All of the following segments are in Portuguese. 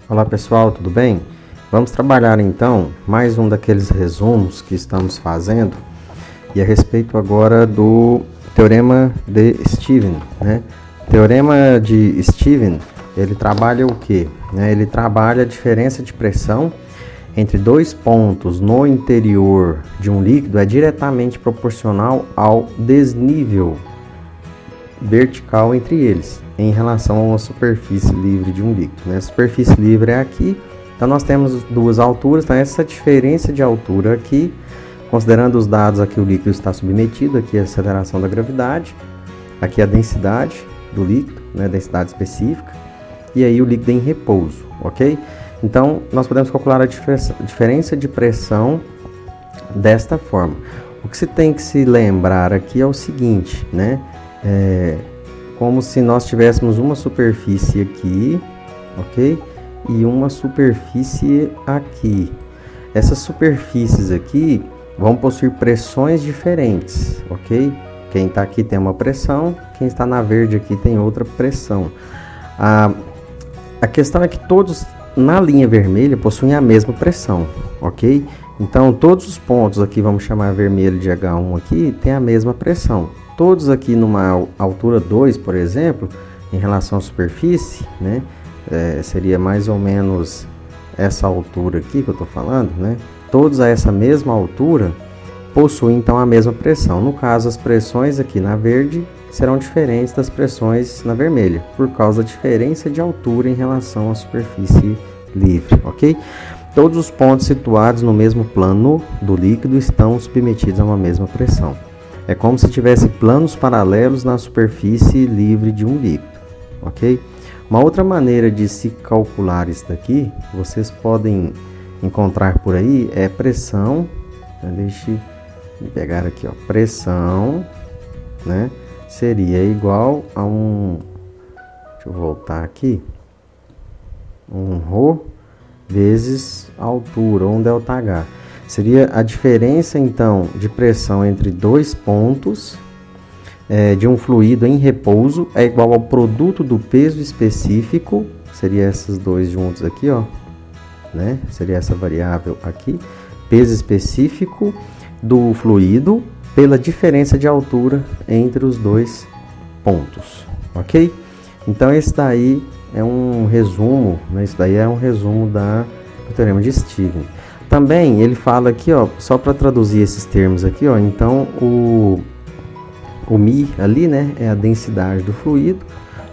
Olá pessoal, tudo bem? Vamos trabalhar então mais um daqueles resumos que estamos fazendo e a respeito agora do Teorema de Stevens, né? O Teorema de Stevens, ele trabalha o quê? Ele trabalha a diferença de pressão entre dois pontos no interior de um líquido é diretamente proporcional ao desnível vertical entre eles, em relação a uma superfície livre de um líquido, né? A superfície livre é aqui, então nós temos duas alturas, então essa diferença de altura aqui, considerando os dados aqui o líquido está submetido, aqui a aceleração da gravidade, aqui a densidade do líquido, né, densidade específica, e aí o líquido em repouso, ok? Então nós podemos calcular a diferença de pressão desta forma. O que se tem que se lembrar aqui é o seguinte, né? Como se nós tivéssemos uma superfície aqui, ok? E uma superfície aqui. Essas superfícies aqui vão possuir pressões diferentes, ok? Quem está aqui tem uma pressão, quem está na verde aqui tem outra pressão. A questão é que todos na linha vermelha possuem a mesma pressão, ok? Então todos os pontos aqui, vamos chamar vermelho de H1 aqui, tem a mesma pressão. Todos aqui numa altura 2, por exemplo, em relação à superfície, né? Seria mais ou menos essa altura aqui que eu estou falando, né? Todos a essa mesma altura possuem então a mesma pressão. No caso, as pressões aqui na verde serão diferentes das pressões na vermelha, por causa da diferença de altura em relação à superfície livre, ok? Todos os pontos situados no mesmo plano do líquido estão submetidos a uma mesma pressão. É como se tivesse planos paralelos na superfície livre de um líquido, ok? Uma outra maneira de se calcular isso daqui, vocês podem encontrar por aí, é pressão. Deixa eu pegar aqui, ó, pressão, né? Seria igual a deixa eu voltar aqui, um ρ vezes altura, ou um ΔH. Seria a diferença, então, de pressão entre dois pontos de um fluido em repouso é igual ao produto do peso específico, seria esses dois juntos aqui, ó, né? Seria essa variável aqui, peso específico do fluido pela diferença de altura entre os dois pontos, ok? Então, esse daí é um resumo, né? Isso daí é um resumo do Teorema de Stevens. Também ele fala aqui, ó, só para traduzir esses termos aqui, ó, então o μ ali, né, é a densidade do fluido,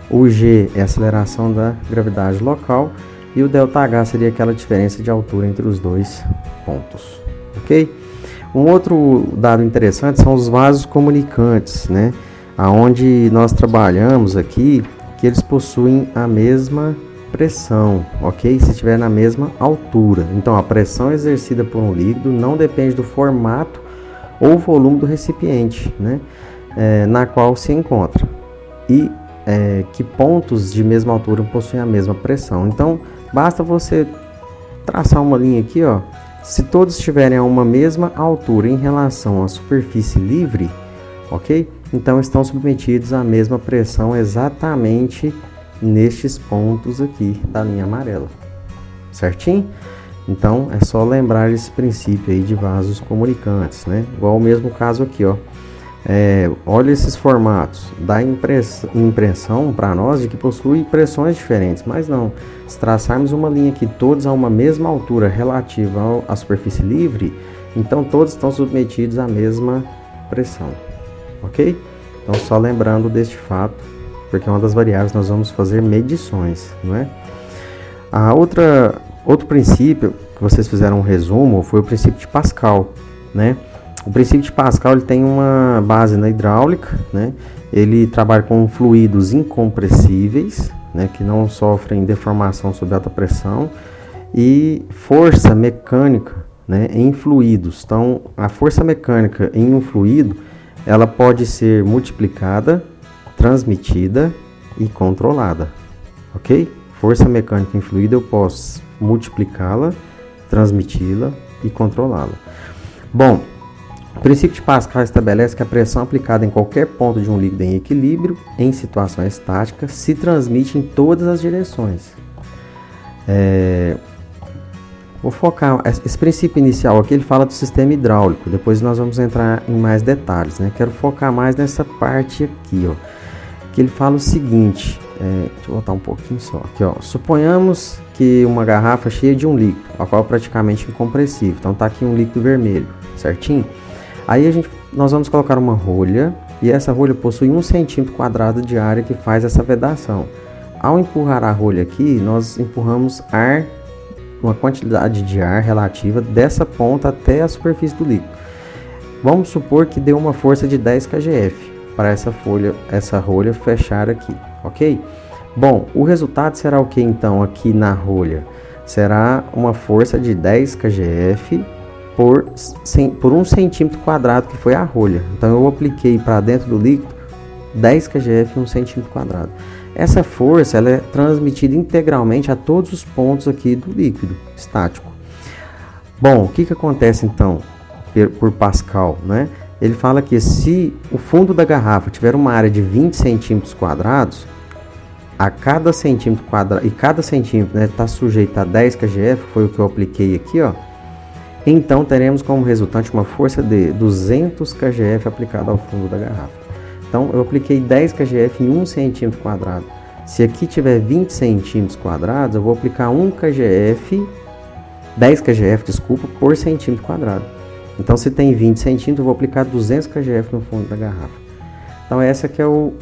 o g é a aceleração da gravidade local e o ΔH seria aquela diferença de altura entre os dois pontos, ok? Um outro dado interessante são os vasos comunicantes, né, aonde nós trabalhamos aqui que eles possuem a mesma pressão, ok? Se estiver na mesma altura. Então, a pressão exercida por um líquido não depende do formato ou volume do recipiente, né? Na qual se encontra. E que pontos de mesma altura possuem a mesma pressão. Então, basta você traçar uma linha aqui, ó. Se todos estiverem a uma mesma altura em relação à superfície livre, ok? Então, estão submetidos à mesma pressão exatamente nestes pontos aqui da linha amarela, certinho? Então é só lembrar esse princípio aí de vasos comunicantes, né? Igual o mesmo caso aqui, ó. Olha esses formatos, dá impressão para nós de que possui pressões diferentes, mas não. Se traçarmos uma linha aqui todos a uma mesma altura relativa à superfície livre, então todos estão submetidos à mesma pressão, ok? Então só lembrando deste fato, porque é uma das variáveis nós vamos fazer medições, não é? Outro princípio que vocês fizeram um resumo foi o princípio de Pascal, né? O princípio de Pascal ele tem uma base na hidráulica, né? Ele trabalha com fluidos incompressíveis, né? Que não sofrem deformação sob alta pressão e força mecânica, né? Em fluidos. Então, a força mecânica em um fluido ela pode ser multiplicada, transmitida e controlada, ok? Força mecânica em fluido eu posso multiplicá-la, transmiti-la e controlá-la. Bom, o princípio de Pascal estabelece que a pressão aplicada em qualquer ponto de um líquido em equilíbrio, em situação estática, se transmite em todas as direções. Vou focar, esse princípio inicial aqui, ele fala do sistema hidráulico, depois nós vamos entrar em mais detalhes, né? Quero focar mais nessa parte aqui, ó, que ele fala o seguinte, deixa eu voltar um pouquinho só, aqui ó, suponhamos que uma garrafa cheia de um líquido, a qual é praticamente incompressível, então tá aqui um líquido vermelho, certinho? Aí nós vamos colocar uma rolha, e essa rolha possui 1 centímetro quadrado de área que faz essa vedação. Ao empurrar a rolha aqui, nós empurramos ar, uma quantidade de ar relativa dessa ponta até a superfície do líquido. Vamos supor que deu uma força de 10 kgf para essa rolha fechar aqui, ok? Bom, o resultado será o que então aqui na rolha? Será uma força de 10 kgf por 1 centímetro quadrado, que foi a rolha. Então eu apliquei para dentro do líquido 10 kgf em 1 centímetro quadrado. Essa força ela é transmitida integralmente a todos os pontos aqui do líquido estático. Bom, o que acontece então por Pascal, né? Ele fala que se o fundo da garrafa tiver uma área de 20 centímetros quadrados, a cada centímetro quadrado, e cada centímetro está sujeito a 10 kgf, foi o que eu apliquei aqui, ó. Então teremos como resultante uma força de 200 kgf aplicada ao fundo da garrafa. Então, eu apliquei 10 kgf em 1 centímetro quadrado. Se aqui tiver 20 centímetros quadrados, eu vou aplicar 10 kgf, desculpa, por centímetro quadrado. Então, se tem 20 centímetros, eu vou aplicar 200 kgf no fundo da garrafa. Então, essa que é algo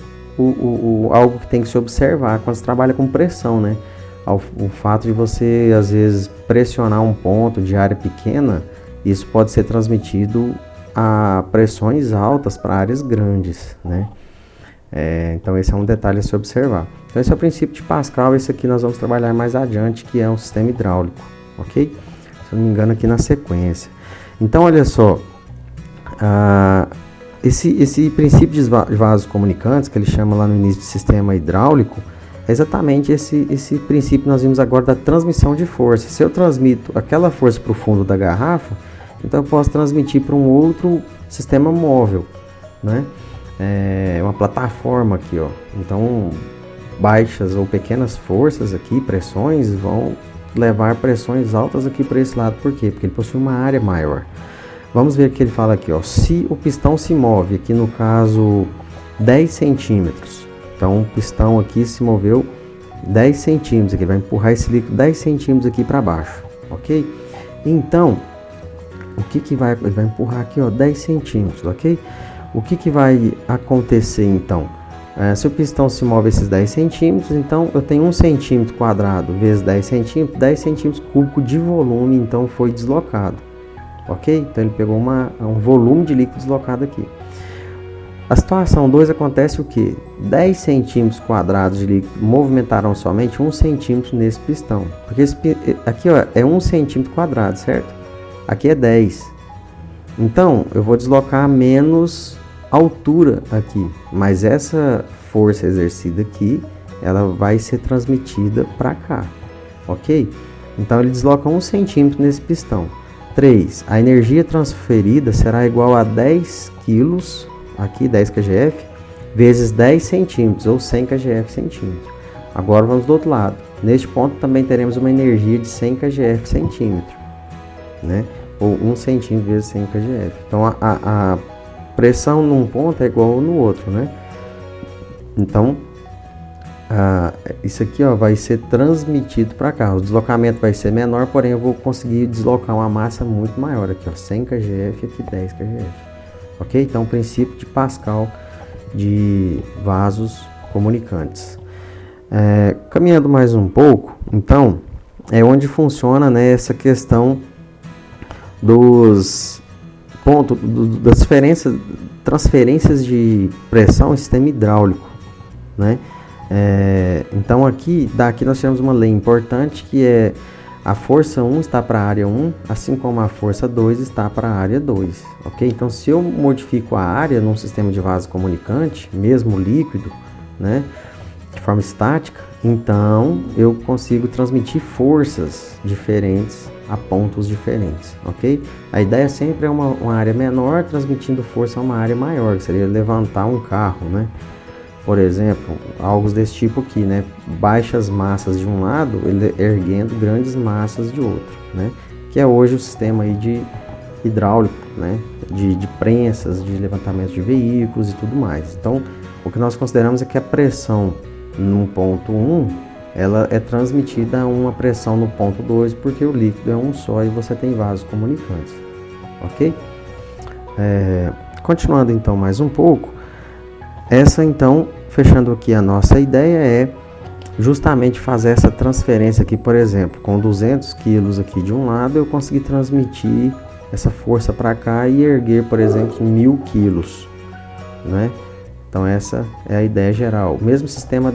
que tem que se observar quando se trabalha com pressão, né? O fato de você, às vezes, pressionar um ponto de área pequena, isso pode ser transmitido a pressões altas para áreas grandes, né? Então esse é um detalhe a se observar. Então esse é o princípio de Pascal, esse aqui nós vamos trabalhar mais adiante, que é um sistema hidráulico, ok? Se eu não me engano aqui na sequência. Então olha só, esse princípio de vasos comunicantes, que ele chama lá no início de sistema hidráulico, é exatamente esse princípio que nós vimos agora da transmissão de força. Se eu transmito aquela força para o fundo da garrafa, então eu posso transmitir para um outro sistema móvel, né? Uma plataforma aqui, ó. Então baixas ou pequenas forças aqui, pressões, vão levar pressões altas aqui para esse lado. Por quê? Porque ele possui uma área maior. Vamos ver o que ele fala aqui, ó. Se o pistão se move, aqui no caso 10 centímetros, então o pistão aqui se moveu 10 centímetros, aqui vai empurrar esse líquido 10 centímetros aqui para baixo, ok? Então o que vai, ele vai empurrar aqui, ó, 10 centímetros, ok? O que vai acontecer então? Se o pistão se move esses 10 centímetros, então eu tenho 1 centímetro quadrado vezes 10 centímetros cúbicos de volume, então foi deslocado, ok? Então ele pegou um volume de líquido deslocado aqui. A situação 2 acontece o que? 10 centímetros quadrados de líquido movimentarão somente 1 centímetro nesse pistão, porque aqui, ó, é 1 centímetro quadrado, certo? Aqui é 10. Então, eu vou deslocar menos altura aqui. Mas essa força exercida aqui, ela vai ser transmitida para cá. Ok? Então, ele desloca 1 centímetro nesse pistão. 3. A energia transferida será igual a 10 quilos, aqui 10 kgf, vezes 10 centímetros, ou 100 kgf centímetro. Agora, vamos do outro lado. Neste ponto, também teremos uma energia de 100 kgf centímetro, né? Ou 1 centímetro vezes 100 kgf. Então a pressão num ponto é igual no outro, né? Então isso aqui, ó, vai ser transmitido para cá. O deslocamento vai ser menor, porém eu vou conseguir deslocar uma massa muito maior aqui, ó, 100 kgf, aqui 10 kgf. Ok? Então princípio de Pascal de vasos comunicantes. Caminhando mais um pouco, então é onde funciona, né, essa questão das transferências de pressão em sistema hidráulico, né? Então daqui nós temos uma lei importante, que é a força 1 está para a área 1, assim como a força 2 está para a área 2, ok? Então se eu modifico a área num sistema de vaso comunicante, mesmo líquido, né, de forma estática, então eu consigo transmitir forças diferentes a pontos diferentes, ok? A ideia sempre é uma área menor transmitindo força a uma área maior, que seria levantar um carro, né? por exemplo, algo desse tipo aqui, né? Baixas massas de um lado, ele erguendo grandes massas de outro, né? Que é hoje o sistema aí de hidráulico, né? De prensas, de levantamento de veículos e tudo mais. Então, o que nós consideramos é que a pressão no ponto 1, ela é transmitida a uma pressão no ponto 2, porque o líquido é um só e você tem vasos comunicantes, ok? Continuando então mais um pouco, então, fechando aqui a nossa ideia é justamente fazer essa transferência aqui, por exemplo, com 200 quilos aqui de um lado, eu consegui transmitir essa força para cá e erguer, por exemplo, 1000 quilos, né? Então essa é a ideia geral. O mesmo sistema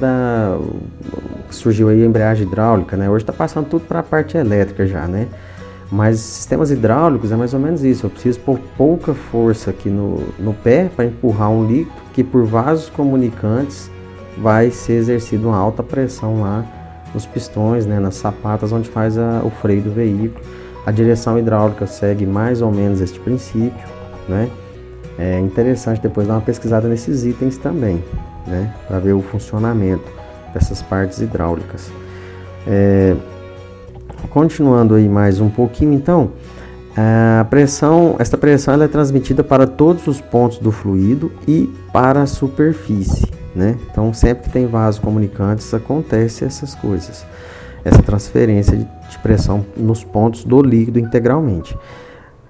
surgiu aí a embreagem hidráulica, né? Hoje está passando tudo para a parte elétrica já, né? Mas sistemas hidráulicos é mais ou menos isso. Eu preciso pôr pouca força aqui no pé para empurrar um líquido que por vasos comunicantes vai ser exercida uma alta pressão lá nos pistões, né? Nas sapatas onde faz o freio do veículo. A direção hidráulica segue mais ou menos este princípio, né? É interessante depois dar uma pesquisada nesses itens também, né? Para ver o funcionamento dessas partes hidráulicas. Continuando aí mais um pouquinho, então, esta pressão ela é transmitida para todos os pontos do fluido e para a superfície, né? Então, sempre que tem vasos comunicantes, acontece essas coisas, essa transferência de pressão nos pontos do líquido integralmente.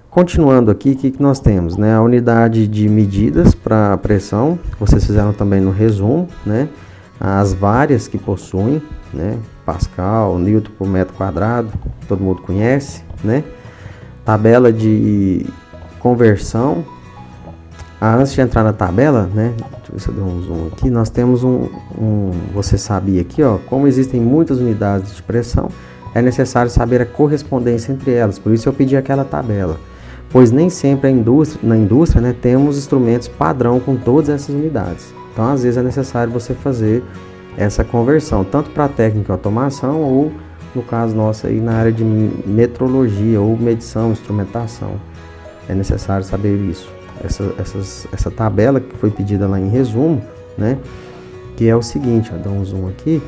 Continuando aqui, o que nós temos, né? A unidade de medidas para a pressão, vocês fizeram também no resumo, né? As várias que possuem, né? Pascal, Newton por metro quadrado, todo mundo conhece, né? Tabela de conversão. Antes de entrar na tabela, né? Deixa eu ver se eu dou um zoom aqui. Nós temos você sabia aqui, ó, como existem muitas unidades de pressão, é necessário saber a correspondência entre elas. Por isso eu pedi aquela tabela. Pois nem sempre na indústria, né, temos instrumentos padrão com todas essas unidades. Então, às vezes é necessário você fazer essa conversão, tanto para a técnica de automação ou, no caso nosso, aí, na área de metrologia ou medição, instrumentação. É necessário saber isso. Essa tabela que foi pedida lá em resumo, né, que é o seguinte, ó, dá um zoom aqui.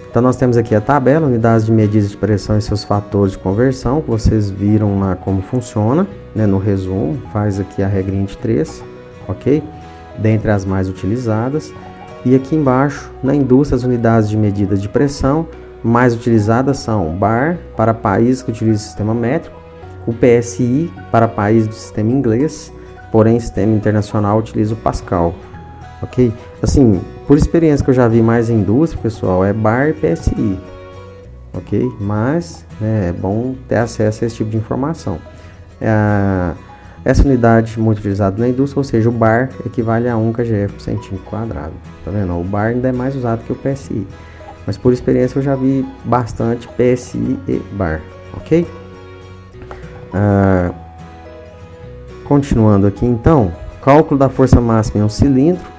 Então, nós temos aqui a tabela, unidades de medidas de pressão e seus fatores de conversão, que vocês viram lá como funciona, né, no resumo, faz aqui a regrinha de 3, ok? Dentre as mais utilizadas. E aqui embaixo, na indústria, as unidades de medida de pressão mais utilizadas são bar, para países que utilizam o sistema métrico, o PSI, para países do sistema inglês, porém, sistema internacional utiliza o Pascal, ok? Assim, por experiência que eu já vi mais em indústria, pessoal, é bar e PSI, ok? Mas é bom ter acesso a esse tipo de informação. Essa unidade muito utilizada na indústria, ou seja, o bar equivale a 1 kgf por centímetro quadrado. Tá vendo? O bar ainda é mais usado que o PSI. Mas por experiência eu já vi bastante PSI e bar, ok? Continuando aqui então, cálculo da força máxima em um cilindro.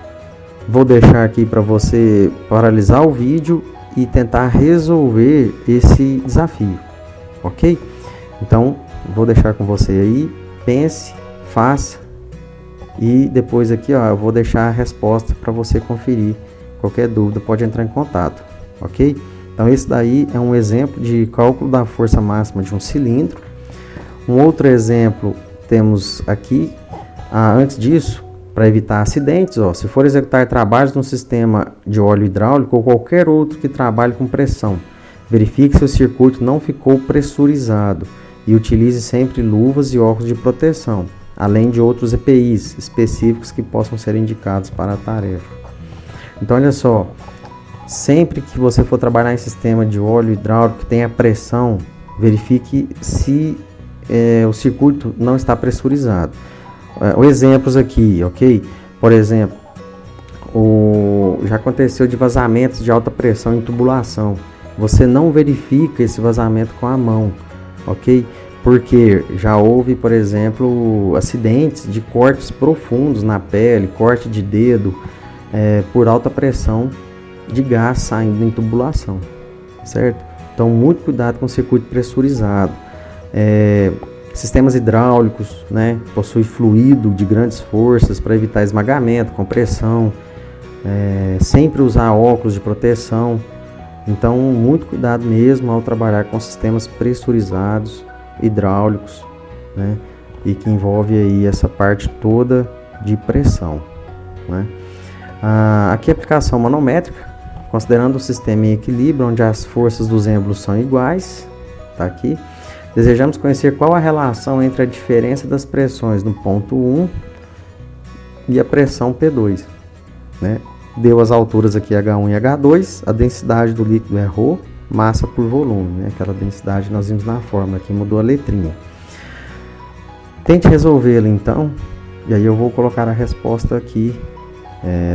Vou deixar aqui para você paralisar o vídeo e tentar resolver esse desafio, ok? Então, vou deixar com você aí, pense, faça e depois aqui, ó, eu vou deixar a resposta para você conferir. Qualquer dúvida pode entrar em contato, ok? Então, esse daí é um exemplo de cálculo da força máxima de um cilindro. Um outro exemplo temos aqui, antes disso, para evitar acidentes, ó, se for executar trabalhos no sistema de óleo hidráulico ou qualquer outro que trabalhe com pressão, verifique se o circuito não ficou pressurizado e utilize sempre luvas e óculos de proteção, além de outros EPIs específicos que possam ser indicados para a tarefa. Então, olha só, sempre que você for trabalhar em sistema de óleo hidráulico que tenha pressão, verifique se o circuito não está pressurizado. Exemplos aqui, ok? Por exemplo, já aconteceu de vazamentos de alta pressão em tubulação. Você não verifica esse vazamento com a mão, ok? Porque já houve, por exemplo, acidentes de cortes profundos na pele, corte de dedo, por alta pressão de gás saindo em tubulação, certo? Então, muito cuidado com o circuito pressurizado. Sistemas hidráulicos, né, possuem fluido de grandes forças para evitar esmagamento, compressão. sempre usar óculos de proteção. Então, muito cuidado mesmo ao trabalhar com sistemas pressurizados, hidráulicos, né? E que envolve aí essa parte toda de pressão, né? Aqui a aplicação manométrica, considerando o sistema em equilíbrio, onde as forças dos êmbolos são iguais, tá aqui. Desejamos conhecer qual a relação entre a diferença das pressões no ponto 1 e a pressão P2, né? Deu as alturas aqui H1 e H2, a densidade do líquido é ρ, massa por volume, né? Aquela densidade nós vimos na fórmula, aqui mudou a letrinha. Tente resolvê-lo então, e aí eu vou colocar a resposta aqui.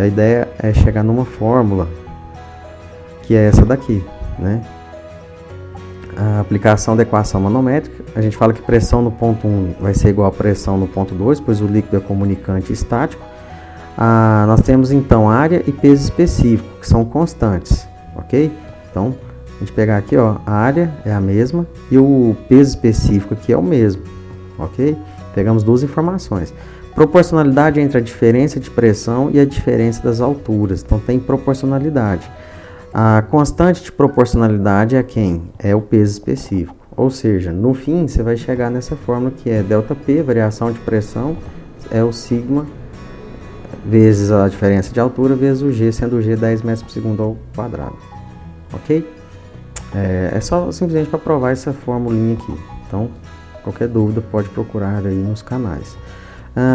A ideia é chegar numa fórmula, que é essa daqui, né? A aplicação da equação manométrica, a gente fala que pressão no ponto 1 vai ser igual a pressão no ponto 2, pois o líquido é comunicante estático. Nós temos então área e peso específico, que são constantes, ok? Então, a gente pegar aqui, ó, a área é a mesma e o peso específico aqui é o mesmo, ok? Pegamos duas informações. Proporcionalidade entre a diferença de pressão e a diferença das alturas, então tem proporcionalidade. A constante de proporcionalidade é quem? É o peso específico, ou seja, no fim você vai chegar nessa fórmula que é ΔP, variação de pressão, é o sigma vezes a diferença de altura vezes o G, sendo o G 10 metros por segundo ao quadrado, ok? É só simplesmente para provar essa formulinha aqui, então qualquer dúvida pode procurar aí nos canais.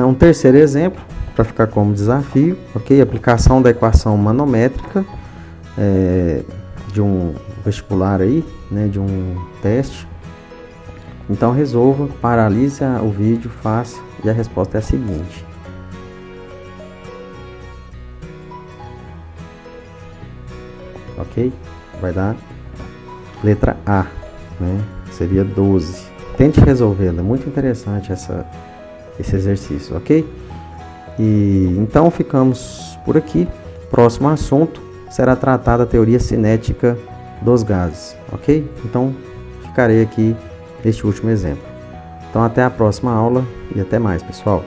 Um terceiro exemplo, para ficar como desafio, ok? Aplicação da equação manométrica de um vestibular aí, né, de um teste. Então resolva, paralise o vídeo, faça, e a resposta é a seguinte. Ok? Vai dar letra A, né? Seria 12. Tente resolvê-la, é muito interessante esse exercício, ok? E então ficamos por aqui. Próximo assunto será tratada a teoria cinética dos gases, ok? Então ficarei aqui neste último exemplo. Então até a próxima aula e até mais, pessoal.